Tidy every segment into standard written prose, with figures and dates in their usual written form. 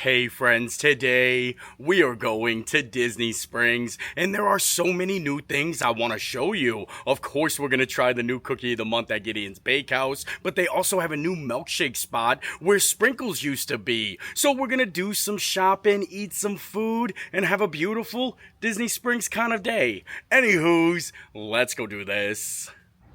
Hey friends, today we are going to Disney Springs and there are so many new things I want to show you. Of course, we're going to try the new cookie of the month at Gideon's Bakehouse, but they also have a new milkshake spot where sprinkles used to be. So we're going to do some shopping, eat some food, and have a beautiful Disney Springs kind of day. Anywho's, let's go do this.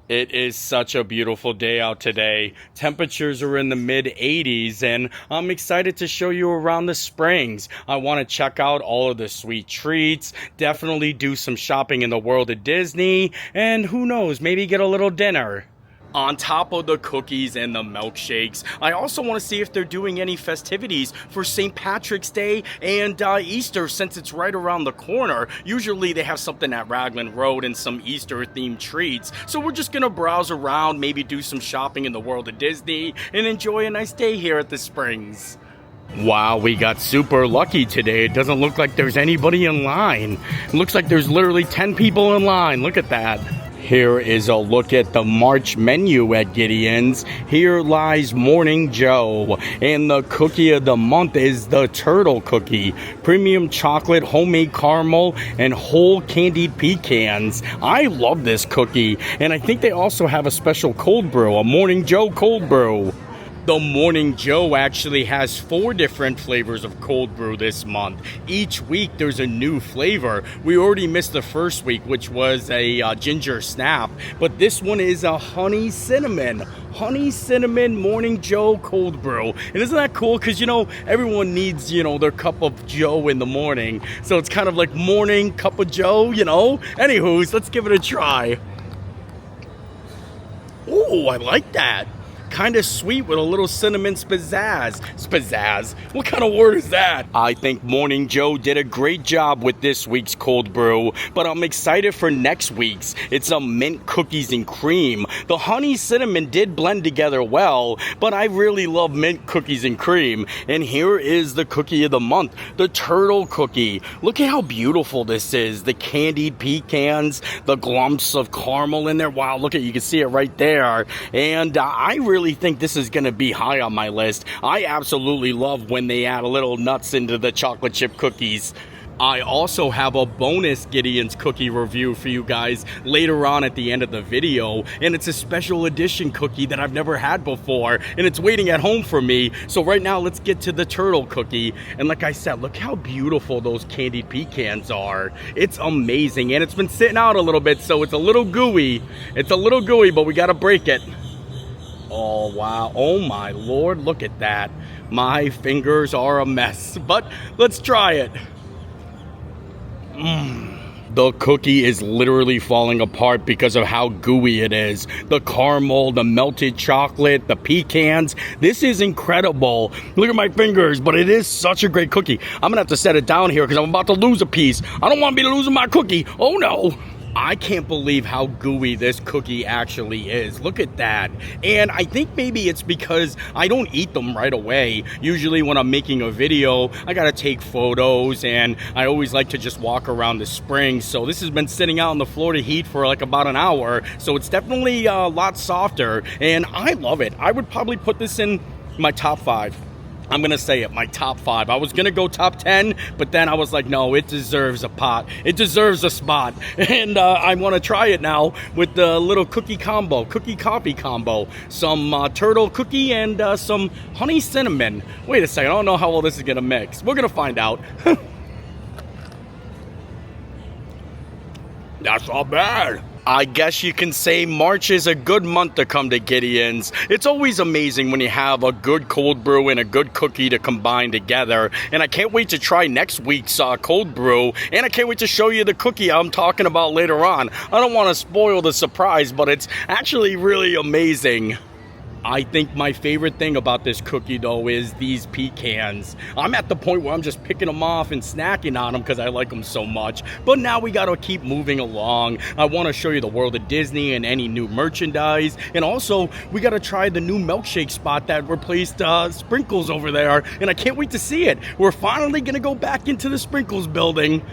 It is such a beautiful day out today. Temperatures are in the mid 80s and I'm excited to show you around the Springs. I want to check out all of the sweet treats, definitely do some shopping in the world of Disney, and who knows, maybe get a little dinner. On top of the cookies and the milkshakes, I also want to see if they're doing any festivities for St. Patrick's Day and Easter, since it's right around the corner. Usually they have something at Raglan Road and some Easter-themed treats. So we're just going to browse around, maybe do some shopping in the world of Disney, and enjoy a nice day here at the Springs. Wow, we got super lucky today. It doesn't look like there's anybody in line. It looks like there's literally 10 people in line. Look at that. Here is a look at the March menu at Gideon's. Here lies Morning Joe, and the cookie of the month is the turtle cookie. Premium chocolate, homemade caramel, and whole candied pecans. I love this cookie, and I think they also have a special cold brew, a Morning Joe cold brew. The Morning Joe actually has 4 different flavors of cold brew this month. Each week there's a new flavor. We already missed the first week, which was a ginger snap, but this one is a honey cinnamon Morning Joe cold brew. And isn't that cool? Because, you know, everyone needs, their cup of Joe in the morning. So it's kind of like morning cup of Joe, Anywho's, let's give it a try. Oh, I like that. Kind of sweet with a little cinnamon pizzazz. What kind of word is that? I think Morning Joe did a great job with this week's cold brew, but I'm excited for next week's. It's a mint cookies and cream. The honey cinnamon did blend together well, but I really love mint cookies and cream. And here is the cookie of the month, the turtle cookie. Look at how beautiful this is. The candied pecans, the glumps of caramel in there. Wow, look at, you can see it right there. And I really think this is going to be high on my list. I absolutely love when they add a little nuts into the chocolate chip cookies. I also have a bonus Gideon's cookie review for you guys later on at the end of the video, and it's a special edition cookie that I've never had before, and it's waiting at home for me. So right now, let's get to the turtle cookie. And like I said, look how beautiful those candied pecans are. It's amazing, and it's been sitting out a little bit, so it's a little gooey. But we gotta break it. Oh, wow. Oh, my Lord. Look at that. My fingers are a mess. But let's try it. The cookie is literally falling apart because of how gooey it is. The caramel, the melted chocolate, the pecans. This is incredible. Look at my fingers, but it is such a great cookie. I'm going to have to set it down here because I'm about to lose a piece. I don't want to be losing my cookie. Oh, no. I can't believe how gooey this cookie actually is. Look at that. And I think maybe it's because I don't eat them right away. Usually when I'm making a video, I gotta take photos, and I always like to just walk around the Springs. So this has been sitting out in the Florida heat for like about an hour. So it's definitely a lot softer, and I love it. I would probably put this in my top 5. I'm going to say it, my top 5. I was going to go top 10, but then I was like, no, it deserves a pot. It deserves a spot. And I want to try it now with the little cookie coffee combo. Some turtle cookie and some honey cinnamon. Wait a second, I don't know how well this is going to mix. We're going to find out. That's not bad. I guess you can say March is a good month to come to Gideon's. It's always amazing when you have a good cold brew and a good cookie to combine together. And I can't wait to try next week's cold brew. And I can't wait to show you the cookie I'm talking about later on. I don't want to spoil the surprise, but it's actually really amazing. I think my favorite thing about this cookie, though, is these pecans. I'm at the point where I'm just picking them off and snacking on them because I like them so much. But now we got to keep moving along. I want to show you the world of Disney and any new merchandise. And also, we got to try the new milkshake spot that replaced Sprinkles over there. And I can't wait to see it. We're finally going to go back into the Sprinkles building.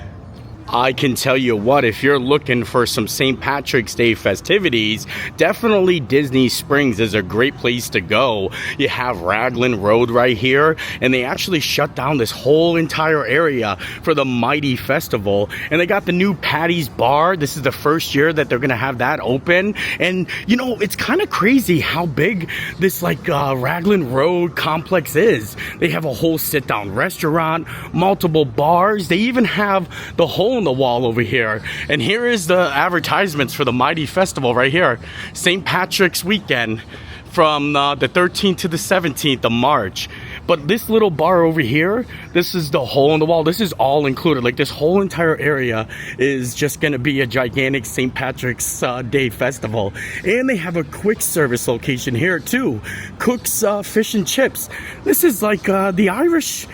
I can tell you what, if you're looking for some St. Patrick's Day festivities, definitely Disney Springs is a great place to go. You have Raglan Road right here, and they actually shut down this whole entire area for the Mighty Festival. And they got the new Patty's Bar. This is the first year that they're gonna have that open. And you know, it's kind of crazy how big this Raglan Road complex is. They have a whole sit-down restaurant, multiple bars. They even have the hole in the wall over here. And here is the advertisements for the Mighty Festival right here. St. Patrick's weekend from the 13th to the 17th of March. But this little bar over here, this is the hole in the wall. This is all included. Like, this whole entire area is just going to be a gigantic St. Patrick's Day festival. And they have a quick service location here too. Cook's Fish and Chips. This is like the Irish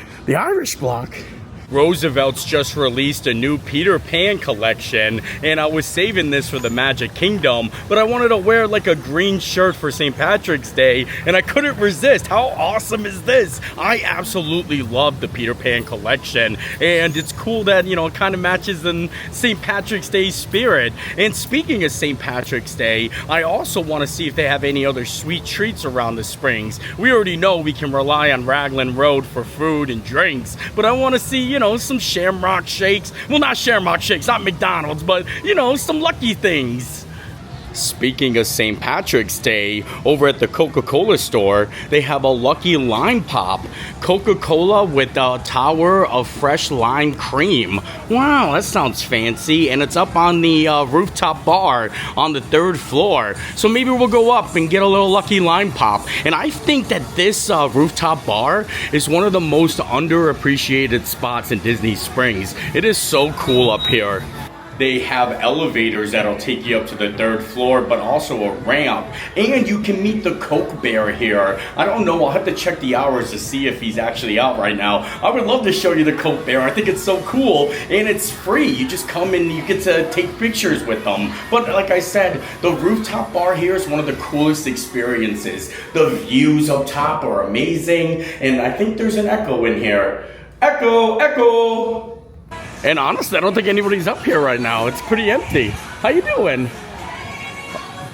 block. Roosevelt's just released a new Peter Pan collection, and I was saving this for the Magic Kingdom, but I wanted to wear like a green shirt for St. Patrick's Day, and I couldn't resist. How awesome is this? I absolutely love the Peter Pan collection, and it's cool that, you know, it kind of matches the St. Patrick's Day spirit. And speaking of St. Patrick's Day, I also want to see if they have any other sweet treats around the Springs. We already know we can rely on Raglan Road for food and drinks, but I want to see, you know, some Shamrock Shakes. Well, not Shamrock Shakes, not McDonald's, but, you know, some lucky things. Speaking of St. Patrick's Day, over at the Coca-Cola store, they have a Lucky Lime Pop. Coca-Cola with a tower of fresh lime cream. Wow, that sounds fancy. And it's up on the rooftop bar on the 3rd floor. So maybe we'll go up and get a little Lucky Lime Pop. And I think that this rooftop bar is one of the most underappreciated spots in Disney Springs. It is so cool up here. They have elevators that'll take you up to the 3rd floor, but also a ramp. And you can meet the Coke Bear here. I don't know, I'll have to check the hours to see if he's actually out right now. I would love to show you the Coke Bear. I think it's so cool, and it's free. You just come and you get to take pictures with them. But like I said, the rooftop bar here is one of the coolest experiences. The views up top are amazing, and I think there's an echo in here. Echo, echo! And honestly, I don't think anybody's up here right now. It's pretty empty. How you doing?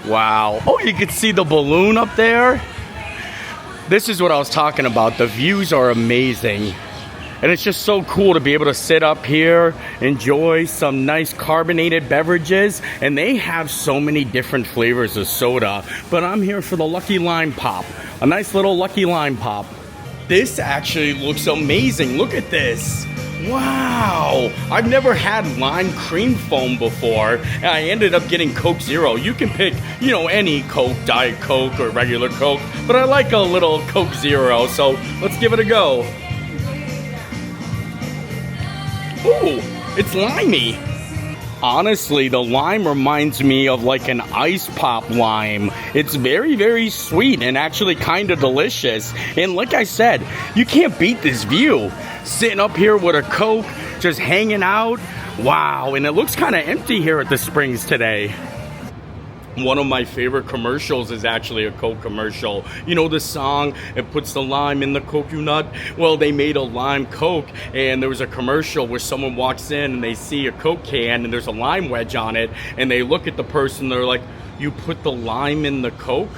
Wow. Oh, you can see the balloon up there? This is what I was talking about. The views are amazing. And it's just so cool to be able to sit up here, enjoy some nice carbonated beverages. And they have so many different flavors of soda. But I'm here for the Lucky Lime Pop. A nice little Lucky Lime Pop. This actually looks amazing. Look at this. Wow, I've never had lime cream foam before, and I ended up getting Coke Zero. You can pick, you know, any Coke, Diet Coke or regular Coke, but I like a little Coke Zero, so let's give it a go. Ooh, it's limey. Honestly, the lime reminds me of like an ice pop lime. It's very, very sweet and actually kind of delicious. And like I said, you can't beat this view. Sitting up here with a Coke, just hanging out. Wow, and it looks kind of empty here at the Springs today. One of my favorite commercials is actually a Coke commercial. You know the song, it puts the lime in the coconut? Well, they made a lime Coke, and there was a commercial where someone walks in and they see a Coke can and there's a lime wedge on it, and they look at the person, they're like, "You put the lime in the Coke?"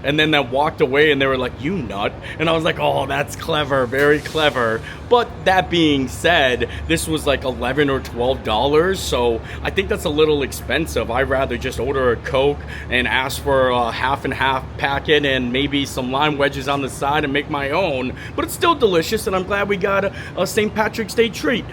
And then they walked away and they were like, "You nut." And I was like, oh, that's clever, very clever. But that being said, this was like $11 or $12, so I think that's a little expensive. I'd rather just order a Coke and ask for a half and half packet and maybe some lime wedges on the side and make my own. But it's still delicious, and I'm glad we got a St. Patrick's Day treat.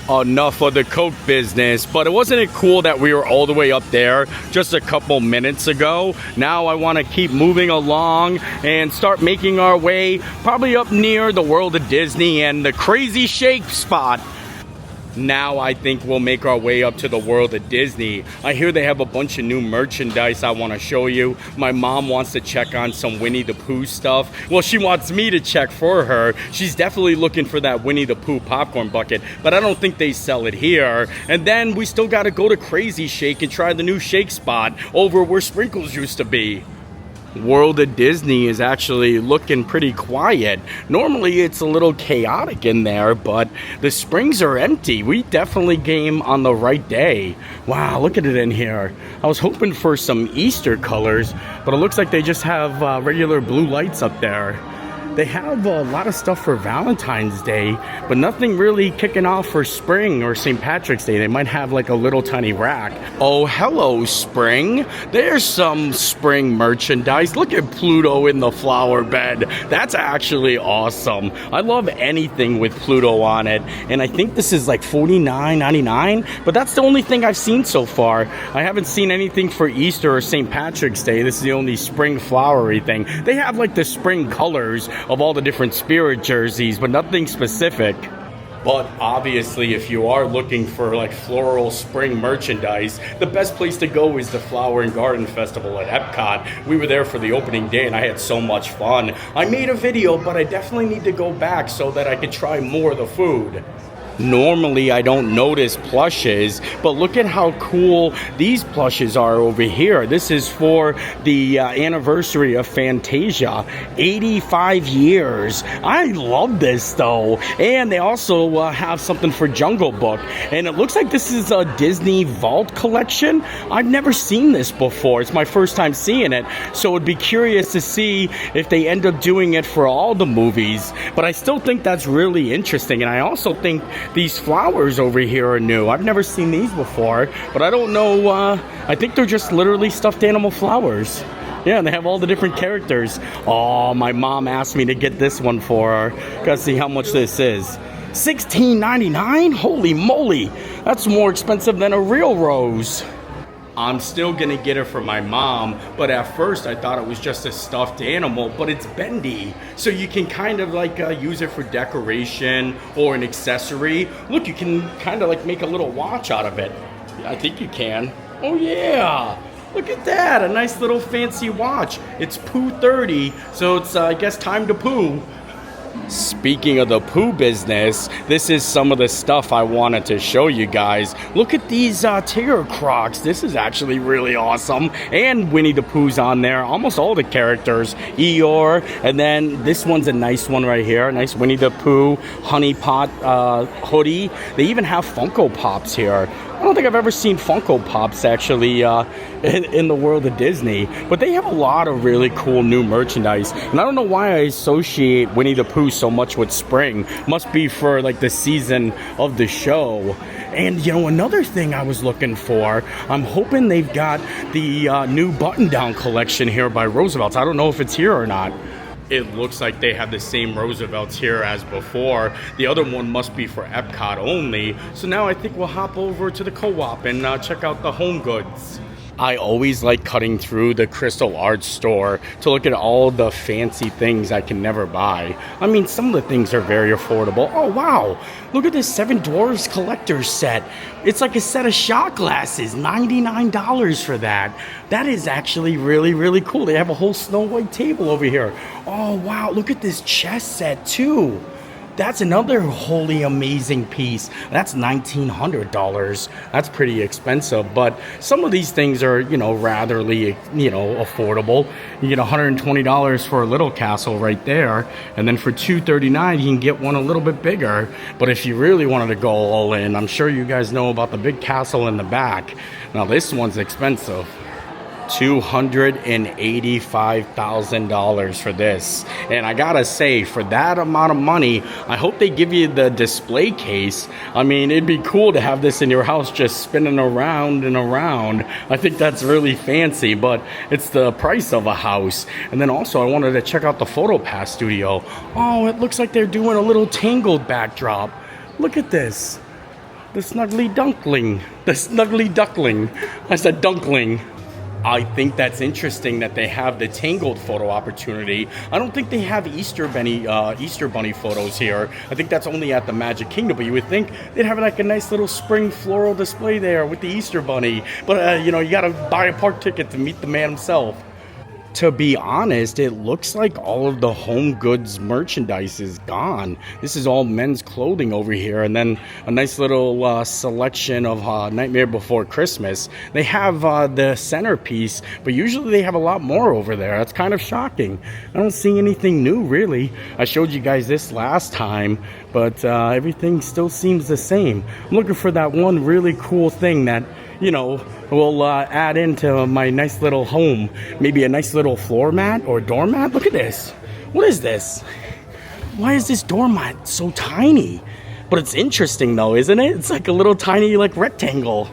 Enough of the Coke business, but wasn't it cool that we were all the way up there just a couple minutes ago? Now I want to keep moving along and start making our way probably up near the World of Disney and the Crazy Shake spot. Now I think we'll make our way up to the World of Disney. I hear they have a bunch of new merchandise I want to show you. My mom wants to check on some Winnie the Pooh stuff. Well, she wants me to check for her. She's definitely looking for that Winnie the Pooh popcorn bucket, but I don't think they sell it here. And then we still got to go to Crazy Shake and try the new shake spot over where Sprinkles used to be. World of Disney is actually looking pretty quiet. Normally it's a little chaotic in there, but the springs are empty. We definitely came on the right day. Wow, look at it in here. I was hoping for some Easter colors, but it looks like they just have regular blue lights up there. They have a lot of stuff for Valentine's Day, but nothing really kicking off for spring or St. Patrick's Day. They might have like a little tiny rack. Oh, hello, spring. There's some spring merchandise. Look at Pluto in the flower bed. That's actually awesome. I love anything with Pluto on it, and I think this is like $49.99, but that's the only thing I've seen so far. I haven't seen anything for Easter or St. Patrick's Day. This is the only spring flowery thing. They have like the spring colors of all the different spirit jerseys, but nothing specific. But obviously, if you are looking for like floral spring merchandise, the best place to go is the Flower and Garden Festival at Epcot. We were there for the opening day and I had so much fun. I made a video, but I definitely need to go back so that I could try more of the food. Normally I don't notice plushes, but look at how cool these plushes are over here. This is for the anniversary of Fantasia, 85 years. I love this though. And they also have something for Jungle Book, and it looks like this is a Disney Vault collection. I've never seen this before. It's my first time seeing it, so I'd be curious to see if they end up doing it for all the movies. But I still think that's really interesting, and I also think these flowers over here are new. I've never seen these before, but I don't know. I think they're just literally stuffed animal flowers. Yeah, and they have all the different characters. Oh, my mom asked me to get this one for her. Gotta see how much this is. $16.99? Holy moly! That's more expensive than a real rose. I'm still gonna get it for my mom, but at first I thought it was just a stuffed animal, but it's bendy. So you can kind of like use it for decoration or an accessory. Look, you can kind of like make a little watch out of it. I think you can. Oh yeah, look at that, a nice little fancy watch. It's Pooh 30, so it's I guess time to poo. Speaking of the poo business, this is some of the stuff I wanted to show you guys. Look at these Terror Crocs. This is actually really awesome. And Winnie the Pooh's on there. Almost all the characters. Eeyore. And then this one's a nice one right here. A nice Winnie the Pooh Honey Pot hoodie. They even have Funko Pops here. I don't think I've ever seen Funko Pops actually in the World of Disney, but they have a lot of really cool new merchandise. And I don't know why I associate Winnie the Pooh so much with spring. Must be for like the season of the show. And you know, another thing I was looking for, I'm hoping they've got the new button-down collection here by Roosevelt's. I don't know if it's here or not. It looks like they have the same Roosevelt's here as before. The other one must be for Epcot only. So now I think we'll hop over to the co-op and check out the home goods. I always like cutting through the Crystal Art store to look at all the fancy things I can never buy. I mean, some of the things are very affordable. Oh, wow. Look at this Seven Dwarfs collector's set. It's like a set of shot glasses. $99 for that. That is actually really, really cool. They have a whole Snow White table over here. Oh, wow. Look at this chess set, too. That's another wholly amazing piece. That's $1,900. That's pretty expensive, but some of these things are, you know, ratherly, you know, affordable. You get $120 for a little castle right there, and then for $239 you can get one a little bit bigger. But if you really wanted to go all in, I'm sure you guys know about the big castle in the back. Now this one's expensive. $285,000 for this. And I gotta say, for that amount of money, I hope they give you the display case. I mean, it'd be cool to have this in your house just spinning around and around. I think that's really fancy, but it's the price of a house. And then also, I wanted to check out the PhotoPass studio. Oh, it looks like they're doing a little Tangled backdrop. Look at this. The Snuggly Dunkling. The Snuggly Duckling. I said Dunkling. I think that's interesting that they have the Tangled photo opportunity. I don't think they have Easter Bunny photos here. I think that's only at the Magic Kingdom, but you would think they'd have like a nice little spring floral display there with the Easter Bunny. But, you know, you gotta buy a park ticket to meet the man himself. To be honest, it looks like all of the home goods merchandise is gone. This is all men's clothing over here, and then a nice little selection of Nightmare Before Christmas. They have the centerpiece, but usually they have a lot more over there. That's kind of shocking. I don't see anything new, really. I showed you guys this last time, but everything still seems the same. I'm looking for that one really cool thing that, you know, will add into my nice little home. Maybe a nice little floor mat or doormat. Look at this. What is this? Why is this doormat so tiny? But it's interesting though, isn't it? It's like a little tiny like rectangle.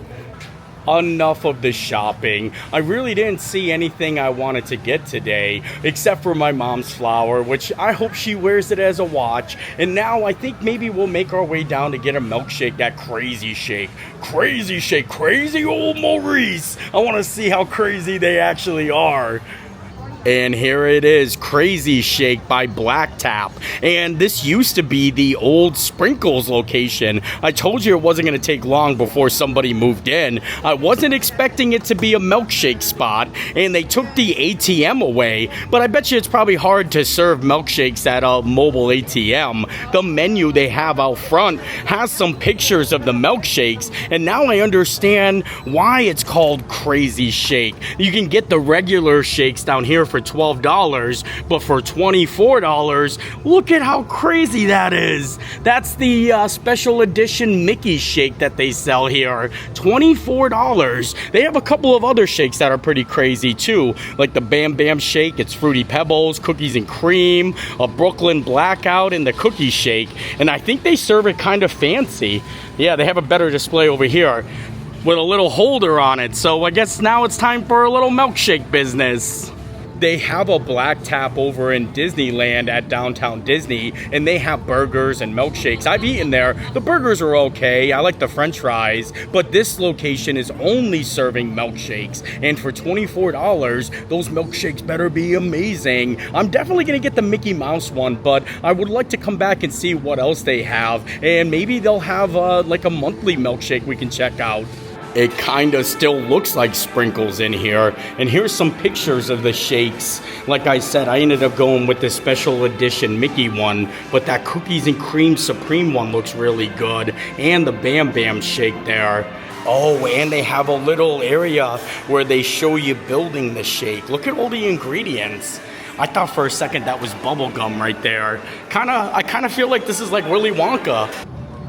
Enough of the shopping. I really didn't see anything I wanted to get today, except for my mom's flower, which I hope she wears it as a watch. And now I think maybe we'll make our way down to get a milkshake, that crazy shake. Crazy shake, crazy old Maurice. I want to see how crazy they actually are. And here it is, Crazy Shake by Black Tap. And this used to be the old Sprinkles location. I told you it wasn't going to take long before somebody moved in. I wasn't expecting it to be a milkshake spot, and they took the ATM away. But I bet you it's probably hard to serve milkshakes at a mobile ATM. The menu they have out front has some pictures of the milkshakes, and now I understand why it's called Crazy Shake. You can get the regular shakes down here for $12, but for $24, look at how crazy that is. That's the special edition Mickey shake that they sell here. $24. They have a couple of other shakes that are pretty crazy too, like the Bam Bam shake. It's Fruity Pebbles, cookies and cream, a Brooklyn Blackout, and the cookie shake. And I think they serve it kind of fancy. Yeah, they have a better display over here with a little holder on it. So I guess now it's time for a little milkshake business. They have a Black Tap over in Disneyland at Downtown Disney, and they have burgers and milkshakes. I've eaten there. The burgers are okay. I like the french fries, but this location is only serving milkshakes. And for $24, those milkshakes better be amazing. I'm definitely going to get the Mickey Mouse one, but I would like to come back and see what else they have. And maybe they'll have like a monthly milkshake we can check out. It kind of still looks like Sprinkles in here. And here's some pictures of the shakes. Like I said, I ended up going with the special edition Mickey one, but that Cookies and Cream Supreme one looks really good. And the Bam Bam shake there. Oh, and they have a little area where they show you building the shake. Look at all the ingredients. I thought for a second that was bubble gum right there. I kind of feel like this is like Willy Wonka.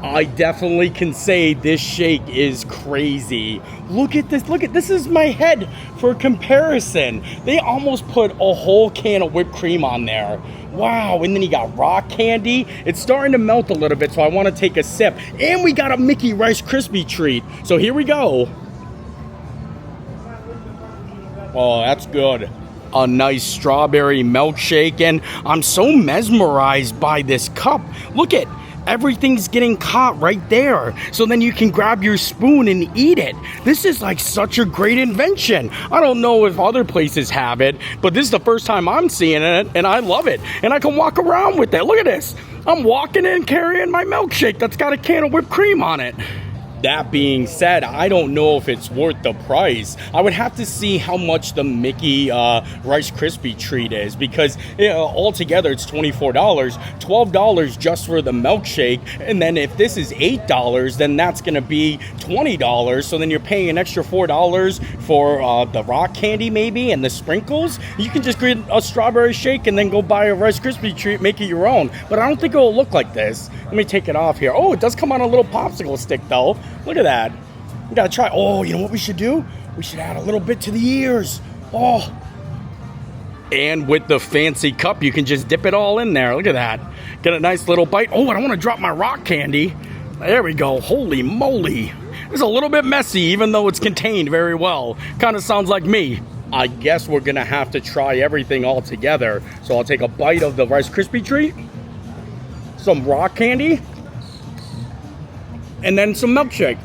I definitely can say this shake is crazy. Look at this. Look at this is my head for comparison. They almost put a whole can of whipped cream on there. Wow, and then you got rock candy. It's starting to melt a little bit, so I want to take a sip. And we got a Mickey Rice Krispie treat. So here we go. Oh, that's good. A nice strawberry milkshake, and I'm so mesmerized by this cup. Look at everything's getting caught right there. So then you can grab your spoon and eat it. This is like such a great invention. I don't know if other places have it, but this is the first time I'm seeing it, and I love it. And I can walk around with it. Look at this. I'm walking in carrying my milkshake that's got a can of whipped cream on it. That being said, I don't know if it's worth the price. I would have to see how much the Mickey Rice Krispie treat is, because altogether it's $24, $12 just for the milkshake, and then if this is $8, then that's going to be $20. So then you're paying an extra $4 for the rock candy maybe and the sprinkles. You can just get a strawberry shake and then go buy a Rice Krispie treat, make it your own. But I don't think it will look like this. Let me take it off here. Oh, it does come on a little popsicle stick though. Look at that. We gotta try. Oh, you know what we should do? We should add a little bit to the ears. Oh. And with the fancy cup, you can just dip it all in there. Look at that. Get a nice little bite. Oh, I don't want to drop my rock candy. There we go. Holy moly. It's a little bit messy, even though it's contained very well. Kind of sounds like me. I guess we're gonna have to try everything all together. So I'll take a bite of the Rice Krispie treat, some rock candy, and then some milkshake.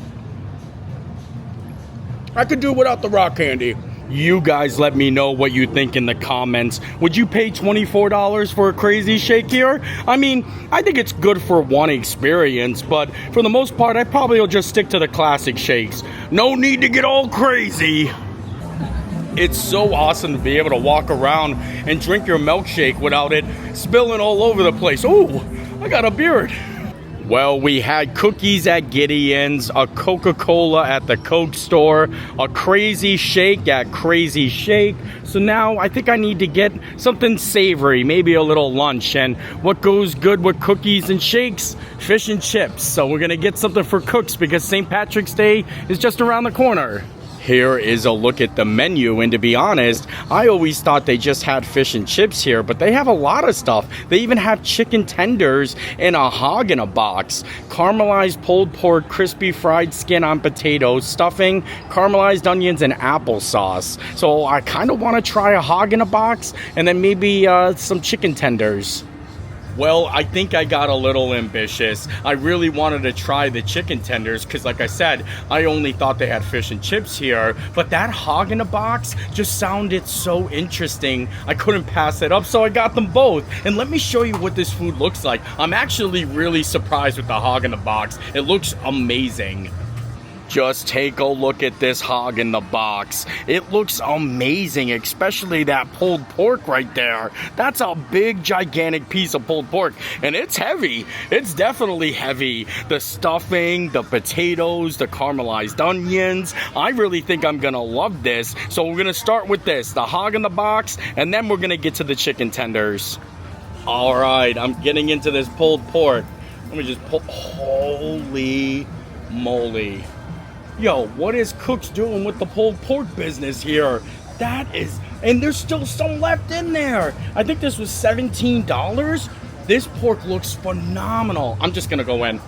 I could do without the rock candy. You guys let me know what you think in the comments. Would you pay $24 for a crazy shake here? I mean, I think it's good for one experience, but for the most part, I probably will just stick to the classic shakes. No need to get all crazy. It's so awesome to be able to walk around and drink your milkshake without it spilling all over the place. Ooh, I got a beard. Well, we had cookies at Gideon's, a Coca-Cola at the Coke store, a Crazy Shake at Crazy Shake. So now I think I need to get something savory, maybe a little lunch. And what goes good with cookies and shakes? Fish and chips. So we're gonna get something for cooks because St. Patrick's Day is just around the corner. Here is a look at the menu, and to be honest, I always thought they just had fish and chips here, but they have a lot of stuff. They even have chicken tenders and a hog in a box, caramelized pulled pork, crispy fried skin on potatoes, stuffing, caramelized onions, and applesauce. So I kind of want to try a hog in a box, and then maybe some chicken tenders. Well, I think I got a little ambitious. I really wanted to try the chicken tenders because, like I said, I only thought they had fish and chips here. But that hog in a box just sounded so interesting. I couldn't pass it up, so I got them both. And let me show you what this food looks like. I'm actually really surprised with the hog in the box. It looks amazing. Just take a look at this hog in the box. It looks amazing, especially that pulled pork right there. That's a big, gigantic piece of pulled pork, and it's heavy. It's definitely heavy. The stuffing, the potatoes, the caramelized onions. I really think I'm gonna love this. So we're gonna start with this, the hog in the box, and then we're gonna get to the chicken tenders. All right, I'm getting into this pulled pork. Let me just pull. Holy moly. Yo, what is Cook's doing with the pulled pork business here? That is, and there's still some left in there. I think this was $17. This pork looks phenomenal. I'm just gonna go in.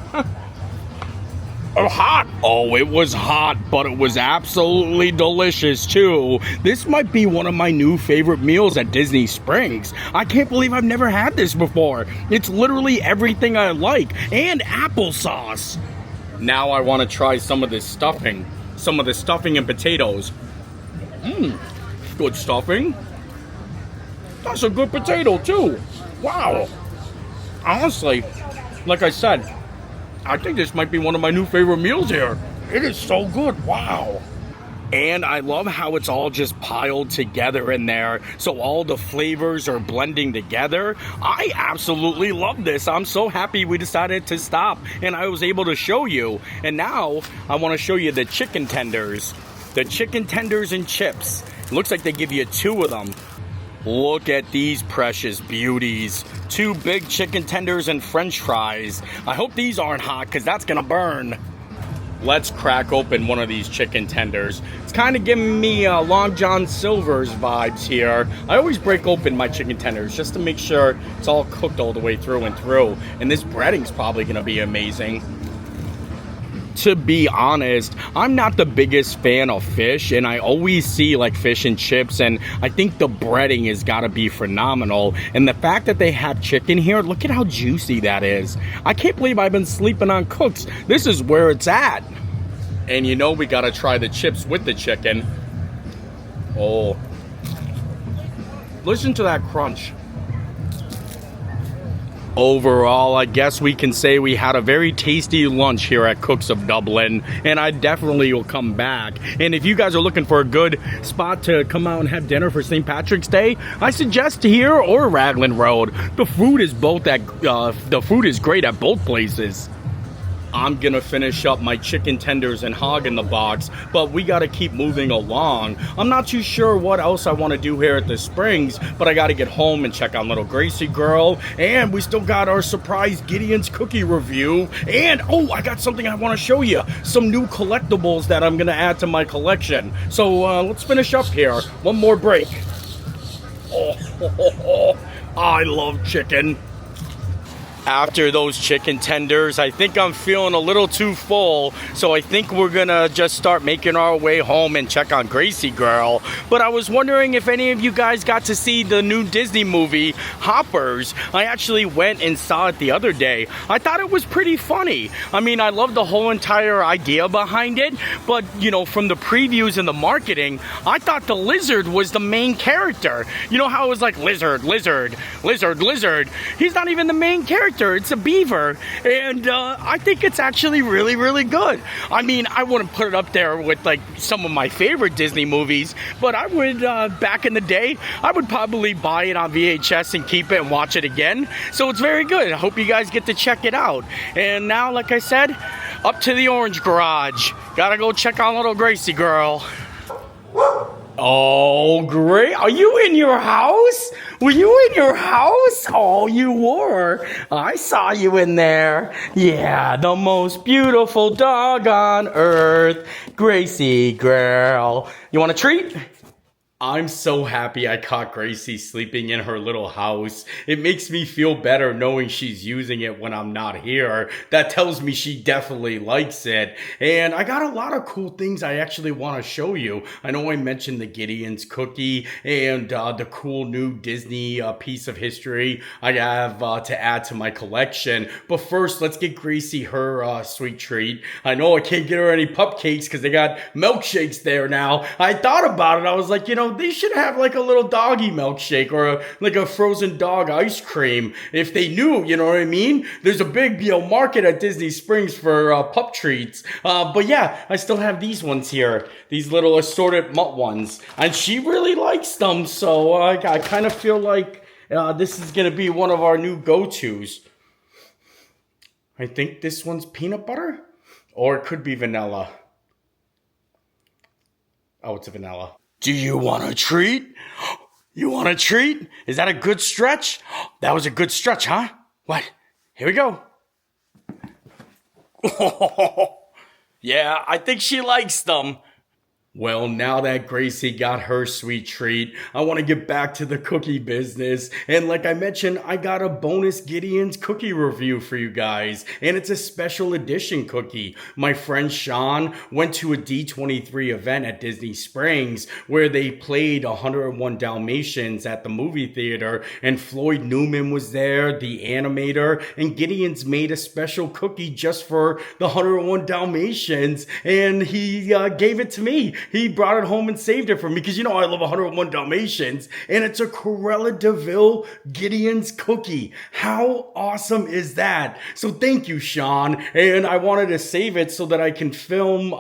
Oh, hot. Oh, it was hot, but it was absolutely delicious too. This might be one of my new favorite meals at Disney Springs. I can't believe I've never had this before. It's literally everything I like, and applesauce. Now I want to try some of this stuffing. Some of the stuffing and potatoes. Good stuffing. That's a good potato too. Wow. Honestly, like I said, I think this might be one of my new favorite meals here. It is so good. Wow. And I love how it's all just piled together in there, so all the flavors are blending together. I absolutely love this. I'm so happy we decided to stop and I was able to show you. And now I want to show you the chicken tenders. The chicken tenders and chips. It looks like they give you 2 of them. Look at these precious beauties. 2 big chicken tenders and french fries. I hope these aren't hot because that's gonna burn. Let's crack open one of these chicken tenders. It's kind of giving me Long John Silver's vibes here. I always break open my chicken tenders just to make sure it's all cooked all the way through and through. And this breading's probably going to be amazing. To be honest, I'm not the biggest fan of fish, and I always see like fish and chips, and I think the breading has got to be phenomenal. And the fact that they have chicken here, look at how juicy that is. I can't believe I've been sleeping on Cooks. This is where it's at. And you know we got to try the chips with the chicken. Oh. Listen to that crunch. Overall, I guess we can say we had a very tasty lunch here at Cook's of Dublin, and I definitely will come back. And if you guys are looking for a good spot to come out and have dinner for St. Patrick's Day, I suggest here or Raglan Road. The food is great at both places. I'm gonna finish up my chicken tenders and hog in the box, but we gotta keep moving along. I'm not too sure what else I want to do here at the Springs, but I gotta get home and check on little Gracie girl, and we still got our surprise Gideon's cookie review, and oh, I got something I want to show you, some new collectibles that I'm gonna add to my collection. So let's finish up here. One more break. Oh, I love chicken. After those chicken tenders, I think I'm feeling a little too full, so I think we're gonna just start making our way home and check on Gracie girl. But I was wondering if any of you guys got to see the new Disney movie, Hoppers. I actually went and saw it the other day. I thought it was pretty funny. I mean, I love the whole entire idea behind it, but you know, from the previews and the marketing, I thought the lizard was the main character. You know how it was like lizard, lizard, lizard, lizard. He's not even the main character. character. It's a beaver, and I think it's actually really, really good. I mean, I wouldn't put it up there with like some of my favorite Disney movies, but I would, back in the day, I would probably buy it on VHS and keep it and watch it again. So it's very good. I hope you guys get to check it out. And now, like I said, up to the orange garage. Gotta go check on little Gracie girl. Oh, great. Are you in your house? Were you in your house? Oh, you were. I saw you in there. Yeah, the most beautiful dog on earth. Gracie girl. You want a treat? I'm so happy I caught Gracie sleeping in her little house. It makes me feel better knowing she's using it when I'm not here. That tells me she definitely likes it. And I got a lot of cool things I actually want to show you. I know I mentioned the Gideon's cookie and the cool new Disney piece of history I have to add to my collection. But first, let's get Gracie her sweet treat. I know I can't get her any cupcakes because they got milkshakes there now. I thought about it. I was like, you know, they should have like a little doggy milkshake or like a frozen dog ice cream if they knew, you know what I mean? There's a big, market at Disney Springs for pup treats. But yeah, I still have these ones here, these little assorted mutt ones, and she really likes them. So I kind of feel like this is going to be one of our new go-tos. I think this one's peanut butter, or it could be vanilla. Oh, it's a vanilla. Do you want a treat? You want a treat? Is that a good stretch? That was a good stretch, huh? What? Here we go. Yeah, I think she likes them. Well, now that Gracie got her sweet treat, I want to get back to the cookie business. And like I mentioned, I got a bonus Gideon's cookie review for you guys. And it's a special edition cookie. My friend Sean went to a D23 event at Disney Springs where they played 101 Dalmatians at the movie theater. And Floyd Newman was there, the animator. And Gideon's made a special cookie just for the 101 Dalmatians. And he gave it to me. He brought it home and saved it for me because, you know, I love 101 Dalmatians, and it's a Cruella de Vil Gideon's cookie. How awesome is that? So thank you, Sean. And I wanted to save it so that I can film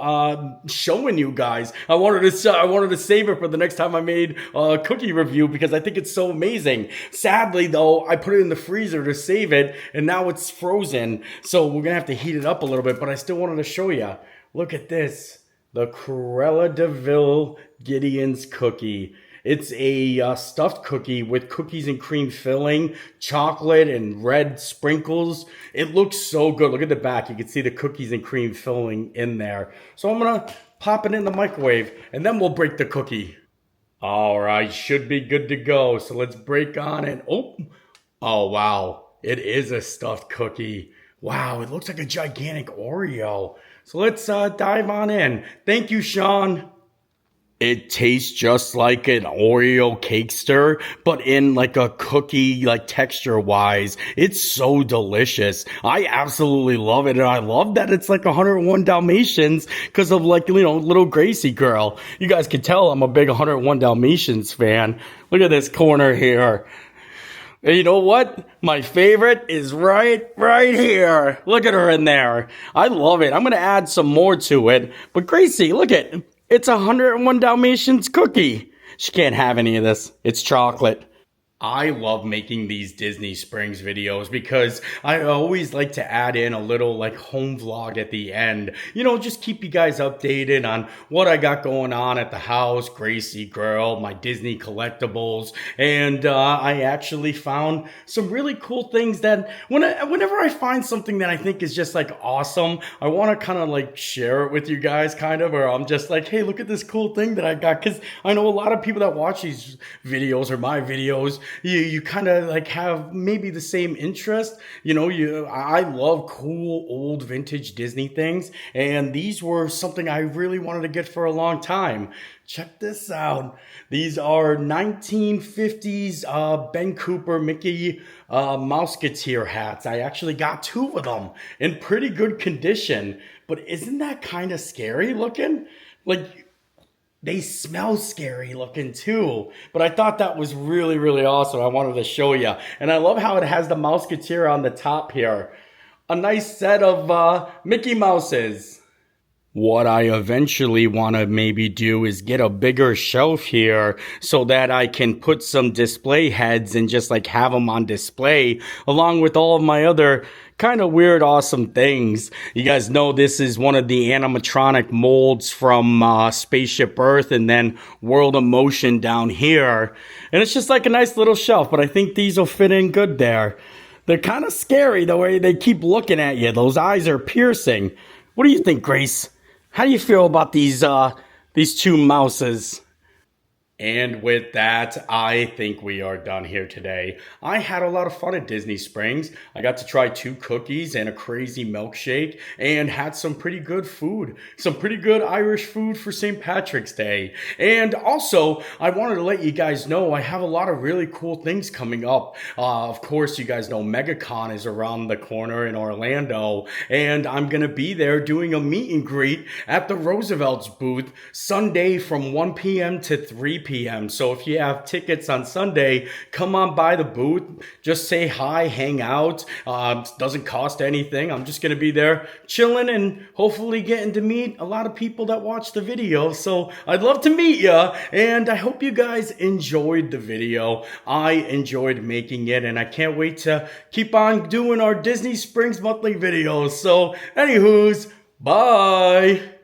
showing you guys. I wanted to save it for the next time I made a cookie review because I think it's so amazing. Sadly, though, I put it in the freezer to save it, and now it's frozen. So we're gonna have to heat it up a little bit, but I still wanted to show you. Look at this. The Cruella de Vil Gideon's cookie. It's a stuffed cookie with cookies and cream filling, chocolate and red sprinkles. It looks so good. Look at the back. You can see the cookies and cream filling in there. So I'm going to pop it in the microwave and then we'll break the cookie. All right, should be good to go. So let's break on it. Oh, wow. It is a stuffed cookie. Wow, it looks like a gigantic Oreo. So let's dive on in. Thank you, Sean. It tastes just like an Oreo cakester, but in like a cookie, like texture wise. It's so delicious. I absolutely love it. And I love that it's like 101 Dalmatians because of like, you know, little Gracie girl. You guys can tell I'm a big 101 Dalmatians fan. Look at this corner here. And you know what? My favorite is right here. Look at her in there. I love it. I'm going to add some more to it. But Gracie, look at it. It's a 101 Dalmatians cookie. She can't have any of this. It's chocolate. I love making these Disney Springs videos because I always like to add in a little like home vlog at the end. You know, just keep you guys updated on what I got going on at the house, Gracie girl, my Disney collectibles. And I actually found some really cool things that whenever I find something that I think is just like awesome, I want to kind of like share it with you guys kind of, or I'm just like, hey, look at this cool thing that I got. Because I know a lot of people that watch these videos or my videos, you kind of like have maybe the same interest. You know, I love cool old vintage Disney things, and these were something I really wanted to get for a long time. Check this out. These are 1950s Ben Cooper Mickey Mouseketeer hats. I actually got two of them in pretty good condition, but isn't that kind of scary looking? Like, They smell scary looking too. But I thought that was really, really awesome. I wanted to show you. And I love how it has the Mouseketeer on the top here. A nice set of Mickey Mouses. What I eventually want to maybe do is get a bigger shelf here so that I can put some display heads and just like have them on display along with all of my other kind of weird, awesome things. You guys know this is one of the animatronic molds from Spaceship Earth and then World of Motion down here. And it's just like a nice little shelf, but I think these will fit in good there. They're kind of scary the way they keep looking at you. Those eyes are piercing. What do you think, Grace? How do you feel about these two mouses? And with that, I think we are done here today. I had a lot of fun at Disney Springs. I got to try 2 cookies and a crazy milkshake and had some pretty good food. Some pretty good Irish food for St. Patrick's Day. And also, I wanted to let you guys know I have a lot of really cool things coming up. Of course, you guys know MegaCon is around the corner in Orlando. And I'm going to be there doing a meet and greet at the Roosevelt's booth Sunday from 1 p.m. to 3 p.m. So if you have tickets on Sunday, come on by the booth. Just say hi, hang out. Doesn't cost anything. I'm just going to be there chilling and hopefully getting to meet a lot of people that watch the video. So I'd love to meet you. And I hope you guys enjoyed the video. I enjoyed making it and I can't wait to keep on doing our Disney Springs monthly videos. So anywho's, bye.